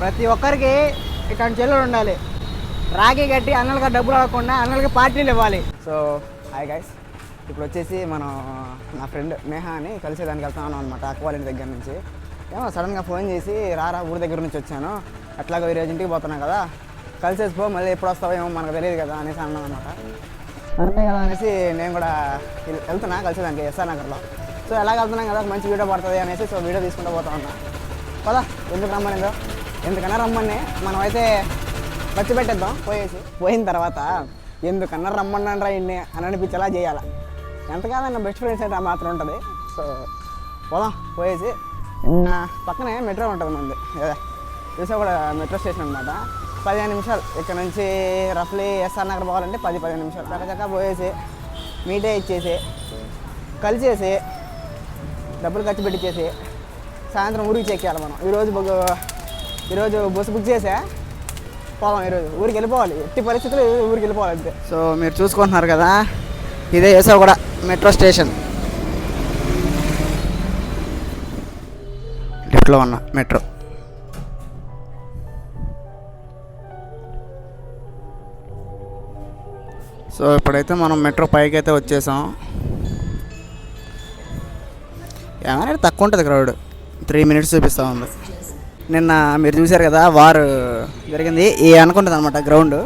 ప్రతి ఒక్కరికి ఇట్లాంటి చెల్లెలు ఉండాలి. రాఖీ కట్టి అన్నలుగా డబ్బులు అవ్వకుండా అన్నలకి పార్టీలు ఇవ్వాలి. సో హాయ్ గైస్, ఇప్పుడు వచ్చేసి మనం నా ఫ్రెండ్ నేహా అని కలిసేదానికి వెళ్తున్నాను అనమాట. అక్వాలిటీ దగ్గర నుంచి ఏమో సడన్గా ఫోన్ చేసి రారా ఊరి దగ్గర నుంచి వచ్చాను, అట్లాగో ఈరోజు ఇంటికి పోతున్నాను కదా, కలిసేసిపో, మళ్ళీ ఎప్పుడు వస్తావో ఏమో మనకు తెలియదు కదా అనేసి అన్నాం అనమాట. అంతే కదా అనేసి నేను కూడా వెళ్తున్నా కలిసేదానికి ఎస్ఆర్ నగర్లో. సో ఎలా వెళ్తున్నాం కదా, మంచి వీడియో పడుతుంది అనేసి సో వీడియో తీసుకుంటూ పోతా ఉన్నా. పదా ఎందుకు రమ్మనిందో, ఎందుకన్నా రమ్మని మనమైతే ఖర్చు పెట్టేద్దాం. పోయిన తర్వాత ఎందుకన్నా రమ్మన్నాను రా ఇన్ని అని అనిపించేలా చేయాలి. ఎంత కాదన్న బెస్ట్ ఫ్రెండ్స్ అయితే మాత్రం ఉంటుంది. సో పోదాం. పోయేసి పక్కనే మెట్రో ఉంటుంది మంది, చూసా కూడా మెట్రో స్టేషన్ అనమాట. 15 నిమిషాలు ఇక్కడ నుంచి రఫ్లీ ఎస్ఆర్ నగర్ పోవాలంటే 10-15 నిమిషాలు. చక్కగా పోయేసి మీటే ఇచ్చేసి కలిసేసి డబ్బులు ఖర్చు పెట్టించేసి సాయంత్రం ఊరికి చెక్కేయాలి మనం. ఈరోజు బస్సు బుక్ చేసా పోదాం. ఈరోజు ఊరికి వెళ్ళిపోవాలి, ఎట్టి పరిస్థితులు ఊరికి వెళ్ళిపోవాలి అంతే. సో మీరు చూసుకుంటున్నారు కదా, ఇదే వేసావు కూడా మెట్రో స్టేషన్, లిఫ్ట్లో ఉన్న మెట్రో. సో ఇప్పుడైతే మనం మెట్రో పైకి అయితే వచ్చేసాం. ఏమైనా తక్కువ ఉంటుంది క్రౌడ్, 3 మినిట్స్ చూపిస్తూ ఉంది. నిన్న మీరు చూశారు కదా వారు జరిగింది అనుకుంటుంది అనమాట గ్రౌండ్.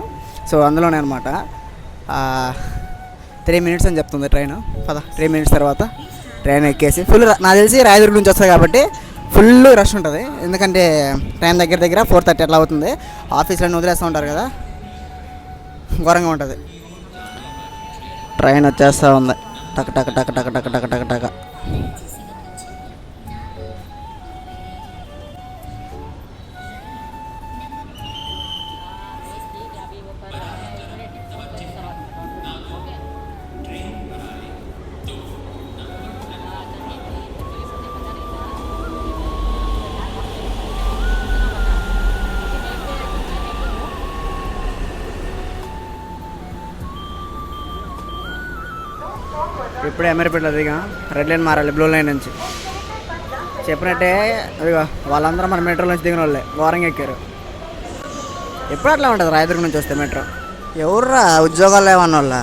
సో అందులోనే అనమాట 3 మినిట్స్ అని చెప్తుంది ట్రైన్. 3 మినిట్స్ తర్వాత ట్రైన్ ఎక్కేసి ఫుల్, నాకు తెలిసి రాయదుర్గం నుంచి వస్తుంది కాబట్టి ఫుల్ రష్ ఉంటుంది. ఎందుకంటే ట్రైన్ దగ్గర 4:30 అట్లా అవుతుంది. ఆఫీస్లో వదిలేస్తూ ఉంటారు కదా, ఘోరంగా ఉంటుంది. ట్రైన్ వచ్చేస్తూ ఉంది టక్ టక్ టక్ టక్ టక్ టక్ టక్ టక్. ఇప్పుడే అమీర్పేటలో దిగా, రెడ్ లైన్ మారాలి బ్లూ లైన్ నుంచి. చెప్పినట్టే అదిగో వాళ్ళందరూ మన మెట్రో నుంచి దిగిన వాళ్ళే ఘోరంగా ఎక్కారు. ఎప్పుడు అట్లా ఉంటుంది రాయదుర్గం నుంచి వస్తే మెట్రో. ఎవర్రా ఉద్యోగాలు లేవన్న వాళ్ళ,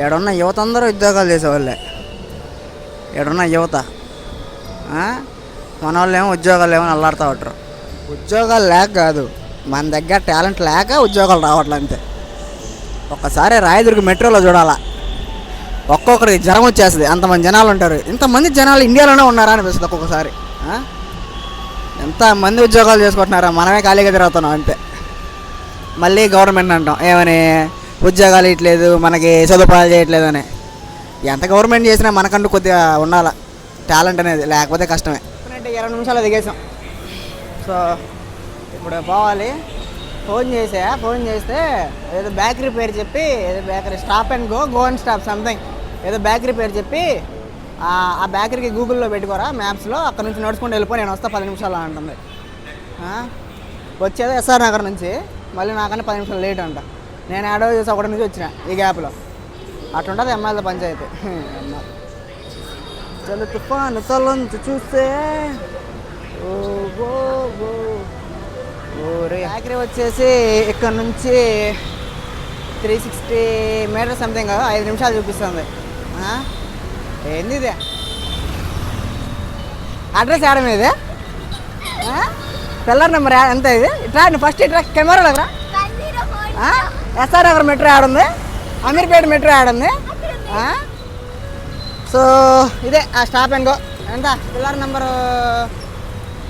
ఏడున్న యువత అందరూ ఉద్యోగాలు చేసేవాళ్ళే. ఏడున్న యువత మన వాళ్ళు ఏమో ఉద్యోగాలు ఏమో అల్లాడుతూ ఉంటారు. ఉద్యోగాలు లేక కాదు, మన దగ్గర టాలెంట్ లేక ఉద్యోగాలు రావట్లే అంతే. ఒక్కసారి రాయదుర్గం మెట్రోలో చూడాలా, ఒక్కొక్కరికి జ్వరం వచ్చేస్తుంది, అంతమంది జనాలు ఉంటారు. ఇంతమంది జనాలు ఇండియాలోనే ఉన్నారా అనిపిస్తుంది ఒక్కొక్కసారి. ఎంతమంది ఉద్యోగాలు చేసుకుంటున్నారా, మనమే ఖాళీగా తిరుగుతున్నాం అంతే. మళ్ళీ గవర్నమెంట్ అంటాం ఏమని, ఉద్యోగాలు ఇవ్వట్లేదు, మనకి సదుపాయాలు చేయట్లేదు అని. ఎంత గవర్నమెంట్ చేసినా మనకంటూ కొద్దిగా ఉండాలి టాలెంట్ అనేది, లేకపోతే కష్టమే. 20 నిమిషాలు దిగేసాం. సో ఇప్పుడు పోవాలి. ఫోన్ చేస్తే ఏదో బేకరీ పేరు చెప్పి, ఏదో bakery stop and go and stop something, ఏదో బేకరీ పేరు చెప్పి ఆ బేకరీకి గూగుల్లో పెట్టుకోరా మ్యాప్స్లో, అక్కడ నుంచి నడుచుకుంటూ వెళ్ళిపో, నేను వస్తా 10 నిమిషాలు అంటుంది. వచ్చేది ఎస్ఆర్ నగర్ నుంచి, మళ్ళీ నాకన్నా 10 నిమిషాలు లేట్ అంట. నేను ఏడో చేసి ఒకటి నుంచి వచ్చిన ఈ గ్యాప్లో. అట్లుంటుంది ఎమ్మెల్యే పంచాయతీ. చలు తుఫాను తొలంచి చూస్తే బేకరీ వచ్చేసి ఇక్కడ నుంచి 360 మీటర్స్ సంథింగ్, 5 నిమిషాలు చూపిస్తుంది. ఏంది ఇదే అడ్రస్ ఏడం ఇది, పిల్లర్ నెంబర్ ఎంత ఇది? ఇట్లా ఫస్ట్ ఇట్లా కెమెరా దగ్గర ఎస్ఆర్ నగర్ మెట్రో ఆడుంది, అమీర్పేట మెట్రో ఆడుంది. సో ఇదే ఆ స్టాప్ అండ్ గో. ఎంత పిల్లర్ నెంబర్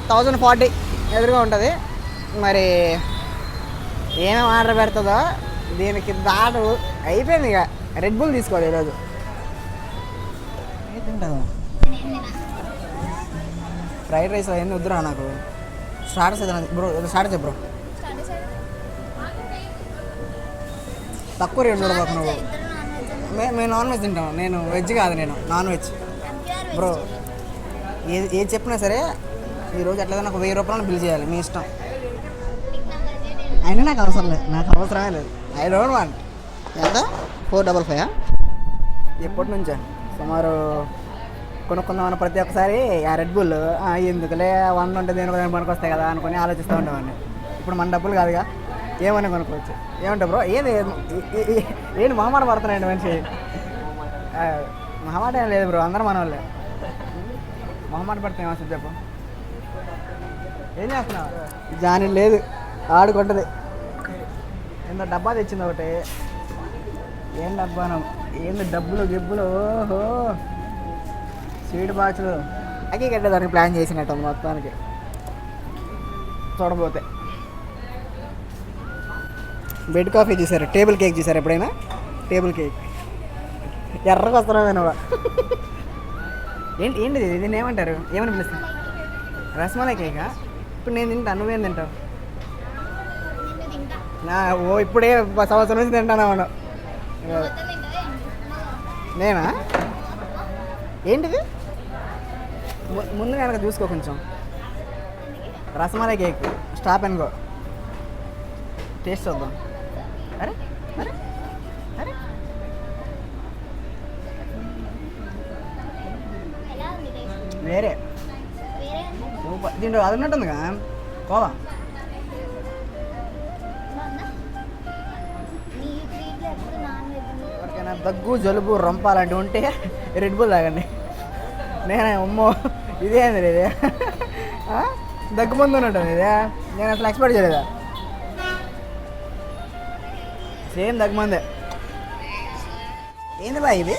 1040 ఎదురుగా ఉంటుంది. మరి ఏమేమి ఆర్డర్ పెడుతుందో దీనికి దాటు అయిపోయింది. ఇక రెడ్ బుల్ తీసుకోవాలి ఈరోజు. ఫ్రైడ్ రైస్ అవన్నీ వద్దురా నాకు. స్టార్టర్స్ ఏదైనా బ్రో, స్టార్టర్స్ బ్రో తక్కువ రేటు చూడబాకు నువ్వు. మేము నాన్ వెజ్ తింటాం, నేను వెజ్ కాదు, నేను నాన్ వెజ్ బ్రో. ఏది చెప్పినా సరే ఈరోజు ఎట్లయినా నాకు 1000 రూపాయలు బిల్ చేయాలి, మీ ఇష్టం. అయినా నాకు అవసరం లేదు, నాకు అవసరమే లేదు. I don't want. ఎంత 455 ఎప్పటి నుంచా? సుమారు కొనుక్కుందామని ప్రతి ఒక్కసారి ఆ రెడ్ బుల్ ఎందుకులే 100 ఉంటే దేని పనికి వస్తాయి కదా అనుకుని ఆలోచిస్తూ ఉండేవాడిని. ఇప్పుడు మన డబ్బులు కాదుగా, ఏమైనా కొనుక్కోవచ్చు. ఏమంటా బ్రో, ఏంటి మొహమాట పడుతున్నాయండి మనిషి? మొహమాట ఏం లేదు బ్రో, అందరూ మన వాళ్ళే. మొహమాట పడుతున్నాయి అసలు చెప్పు. ఏం చేస్తున్నావు? జాని లేదు, ఆడుకుంటుంది. ఏందో డబ్బా తెచ్చింది ఒకటి. ఏం డబ్బాను? ఏంది డబ్బులు గిబ్బులు? ఓహో, స్వీట్ బాక్సులు అక్కీ కట్టేదానికి ప్లాన్ చేసినట్టు ఉంది మొత్తానికి చూడబోతే. బెడ్ కాఫీ చూసారు, టేబుల్ కేక్ చూసారు ఎప్పుడైనా? టేబుల్ కేక్ ఎర్రగా వస్తున్నావు నువ్వు. ఏంటిది? దీన్ని ఏమంటారు? ఏమని పిలుస్తాను? రసమలై కేకా? ఇప్పుడు నేను తింటా, నువ్వేం తింటావు? ఓ ఇప్పుడే సంవత్సరం నుంచి తింటాను. అవును, నేనా? ఏంటిది? ముందు కనుక చూసుకో కొంచెం. Rasmalai cake, stop and go. Taste చూద్దాం. అరే అరే అరే, వేరే సూపర్. దీంట్లో అది ఉన్నట్టుందిగా కోవా. ఎవరికైనా దగ్గు జలుబు రొంప అలాంటివి ఉంటే రెడ్ బుల్ తాగండి. నేనే అమ్మో ఇదేంది ఇదే దగ్గు ముందు ఉన్నట్టుంది ఇదే. నేను అసలు ఎక్స్పెక్ట్ చేయలేదా? సేమ్ దగ్గు మందే. ఏంది బా ఇది?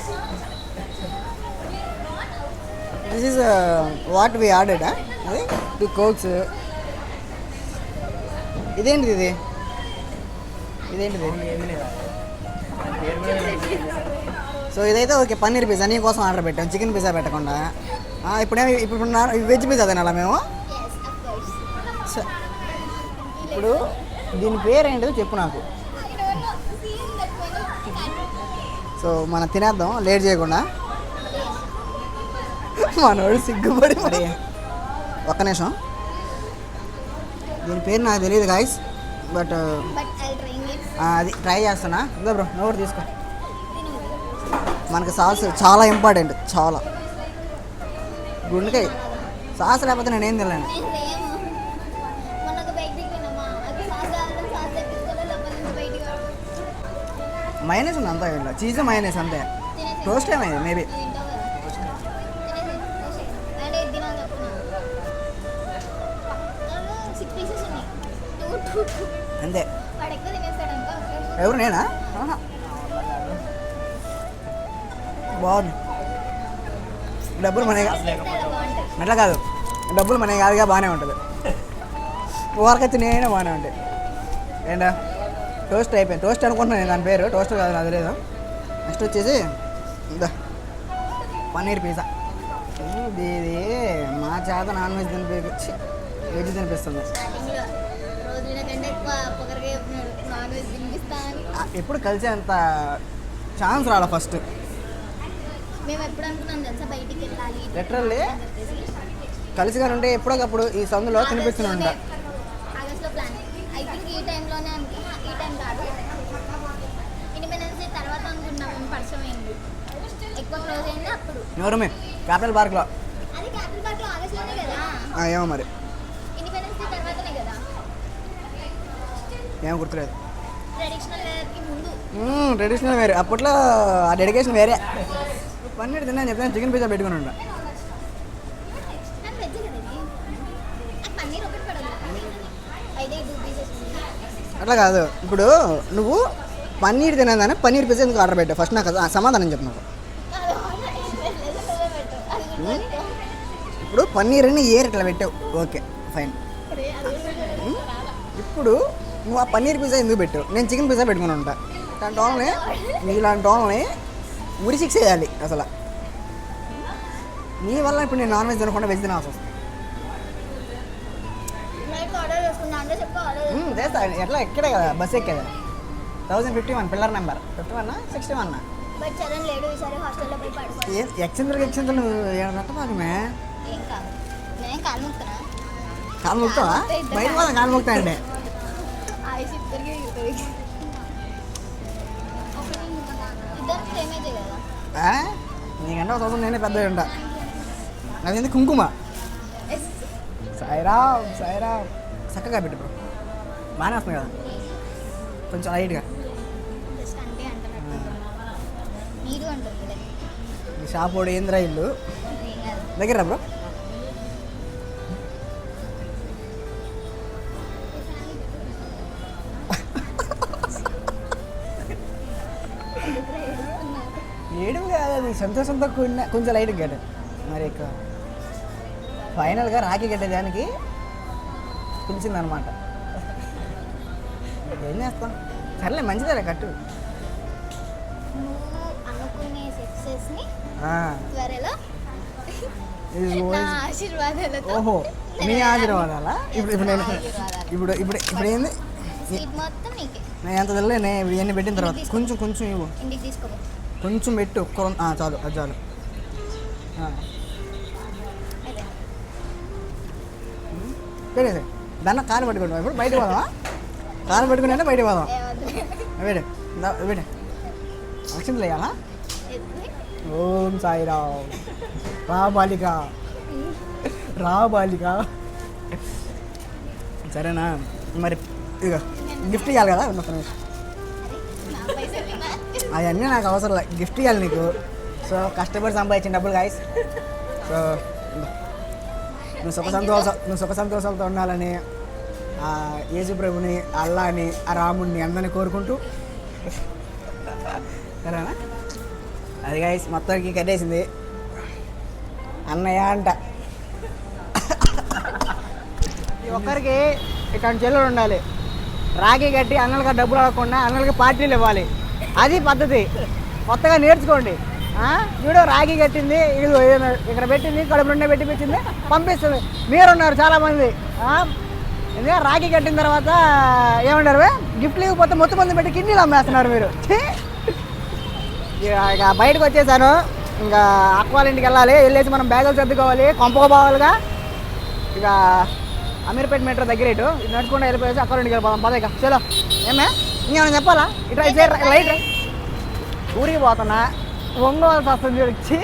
This is what we ordered. అది 2 కోక్స్. ఇదేంటిది? ఇదేంటిది? సో ఇదైతే ఓకే, పన్నీర్ పిజ్జా నీ కోసం ఆర్డర్ పెట్టాం, చికెన్ పిజ్జా పెట్టకుండా. ఇప్పుడు వెజ్ పిజ్జా తినాలా మేము? ఇప్పుడు దీని పేరు ఏంటిదో చెప్పు నాకు. సో మనం తినేద్దాం లేట్ చేయకుండా. మనోడు సిగ్గుపడి మరి. ఒక్క నిమిషం, దీని పేరు నాకు తెలియదు గాయస్, బట్ అది ట్రై చేస్తున్నా. ఇదో బ్రో, నువ్వు తీసుకో. మనకి సాస్ చాలా ఇంపార్టెంట్, చాలా. గుండెకాయ సాస్ లేకపోతే నేనేం తినలేను. మైనస్ ఉంది అంతా, ఇలా చీజ్ మైనస్ అంతే. టోస్ట్ ఏమైంది మేబీ. అంతే. ఎవరు? నేనా? బాగుంది. డబ్బులు మనే అట్లా కాదు, డబ్బులు మనే కాదుగా, బాగానే ఉంటుంది. ఊరకైతే నేనే బాగానే ఉంటాయి. ఏంటా టోస్ట్ అయిపోయింది. టోస్ట్ అనుకుంటున్నాను నేను, దాని పేరు టోస్ట్ కాదు, అది లేదు. నెక్స్ట్ వచ్చేసి ఇంకా పన్నీర్ పిజ్జా. ఇది మా చేత నాన్ వెజ్ తినిపించి వెజ్ తినిపిస్తుంది. ఎప్పుడు కలిసి అంత ఛాన్స్ రాలే. ఫస్ట్ లిటరల్లీ కలిసిగానే ఉంటే ఎప్పుడోకప్పుడు ఈ సందులో తినిపిస్తున్నాంట. ఎవరు? మేము క్యాపిటల్ పార్క్లో. ఏమో మరి, ఏమో గుర్తులేదు. ట్రెడిషనల్ వేరే, అప్పట్లో ఆ డెడికేషన్ వేరే. పన్నీర్ తిన్నా చెప్తాను, చికెన్ పిజ్జా పెట్టుకుని ఉంటా. అట్లా కాదు, ఇప్పుడు నువ్వు పన్నీర్ తినేదాన్ని పన్నీర్ పిజ్జా ఎందుకు ఆర్డర్ పెట్టావు? ఫస్ట్ నాకు సమాధానం చెప్పు నాకు. ఇప్పుడు పన్నీర్ని ఏ రేట్లో పెట్టావు? Okay fine. ఇప్పుడు నువ్వు ఆ పన్నీర్ పిజ్జా ఎందుకు పెట్టావు? నేను చికెన్ పిజ్జా పెట్టుకుని ఉంటా. ఇలాంటి వాళ్ళని, ఇలాంటి వాళ్ళని ఉరి శిక్ష చేయాలి అసలు. నీ వల్ల ఇప్పుడు నేను నాన్ వెజ్ తినకుండా వెజ్ తినాల్సి వస్తుంది. చేస్తా. ఎట్లా ఎక్కడే కదా, బస్ ఎక్కేదా? 1051 pillar number 51 61. ఎక్సెంతలు రట్టమాకమే. కాలు ముక్తావా? బయట పోదా కాలు ముక్తా అంటే. నీకంటే 1000 నేనే పెద్ద ఉంటా. అదేంది కుంకుమ. సాయిరామ్ సాయిరామ్. చక్కగా పెట్టు బ్రో, బాగానే వస్తుంది కదా, కొంచెం లైట్గా. ఈ షాప్ వాడు ఏంద్రా ఇల్లు దగ్గర బ్రో. ఏడుపు కాదు అది, సంతోషంతో కూడిన కొంచెం లైట్గా గట్ట. మరి ఎక్కువ ఫైనల్గా రాఖీ కట్టేదానికి పిలిచిందనమాట. ఏం చేస్తాం, సర్లే మంచిదే కట్టు. ఓహో మీ ఆశీర్వాదాలా? ఇప్పుడు ఇప్పుడు నేను ఇప్పుడు ఇప్పుడు ఇప్పుడు ఏంది, నేను ఎంత తెలియనే ఇవన్నీ పెట్టిన తర్వాత కొంచెం కొంచెం ఇవ్వు, కొంచెం పెట్టు, చాలు అది చాలు. పెట్టేసి దాన్ని కారు పట్టుకుంటాం. ఇప్పుడు బయటకు పోదామా? కారు పట్టుకుని అంటే బయటకు పోదాం. వేడే వేడే అక్షంతలు వేయాలా? ఓం సాయిరామ్. రా బాలిక రా బాలిక. సరేనా? మరి ఇక గిఫ్ట్ ఇవ్వాలి కదా, అవన్నీ నాకు అవసరం లేదు, గిఫ్ట్ ఇవ్వాలి నీకు. సో కష్టపడి సంపాదించిన డబ్బులు గాయస్. సో నువ్వు సుఖ సంతోషాలతో ఉండాలని ఆ యేసు ప్రభుని, అల్లాని, ఆ రాముడిని అందరినీ కోరుకుంటూ. సరేనా? అది గాయస్ మొత్తానికి కట్టేసింది అన్నయ్య అంట. ఒక్కరికి ఇట్లాంటి చెల్లెలు ఉండాలి. రాఖీ కట్టి అన్నలకి డబ్బులు అడగకుండా అన్నలకి పార్టీలు ఇవ్వాలి, అది పద్ధతి. కొత్తగా నేర్చుకోండి. వీడియో రాఖీ కట్టింది, ఇది ఇక్కడ పెట్టింది, కడుపు రెండే పెట్టింది, పంపిస్తుంది. మీరున్నారు చాలామంది ఎందుకంటే రాఖీ కట్టిన తర్వాత ఏమంటారు, గిఫ్ట్లు ఇవ్వకపోతే మొత్తం మంది పెట్టి కిడ్నీలు అమ్మేస్తున్నారు మీరు. ఇక బయటకు వచ్చేసాను, ఇంకా అక్క వాళ్ళ ఇంటికి వెళ్ళేసి మనం బ్యాగులు సర్దుకోవాలి, కొంపకోపోవాలిగా. ఇక అమీర్పేట మెట్రో దగ్గర ఇటు నడుచుకుంటూ వెళ్ళిపోయేసి అక్క ఇంటికి వెళ్ళిపోదాం. పద ఇక చలో. ఏమే ఇంకేమైనా చెప్పాలా? ఇట్లా లైట్ ఊరికి పోతున్నా, ఒంగోలు వస్తుంది వచ్చి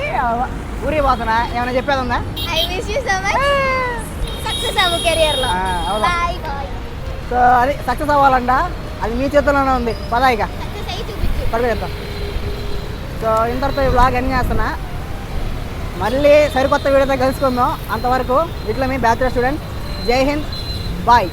ఊరికి పోతున్నా. ఏమైనా చెప్పేది ఉందా? సో అది సక్సెస్ అవ్వాలంట, అది మీ చేతుల్లోనే ఉంది. పద ఇక పడుకో చెప్తా. సో ఇంతటితో ఈ బ్లాగ్ అన్నీ చేస్తున్నా. మళ్ళీ సరికొత్త వీడియోతో కలుసుకుందాం. అంతవరకు ఇట్లా మీ బ్యాచులర్ స్టూడెంట్. జై హింద్, బాయ్.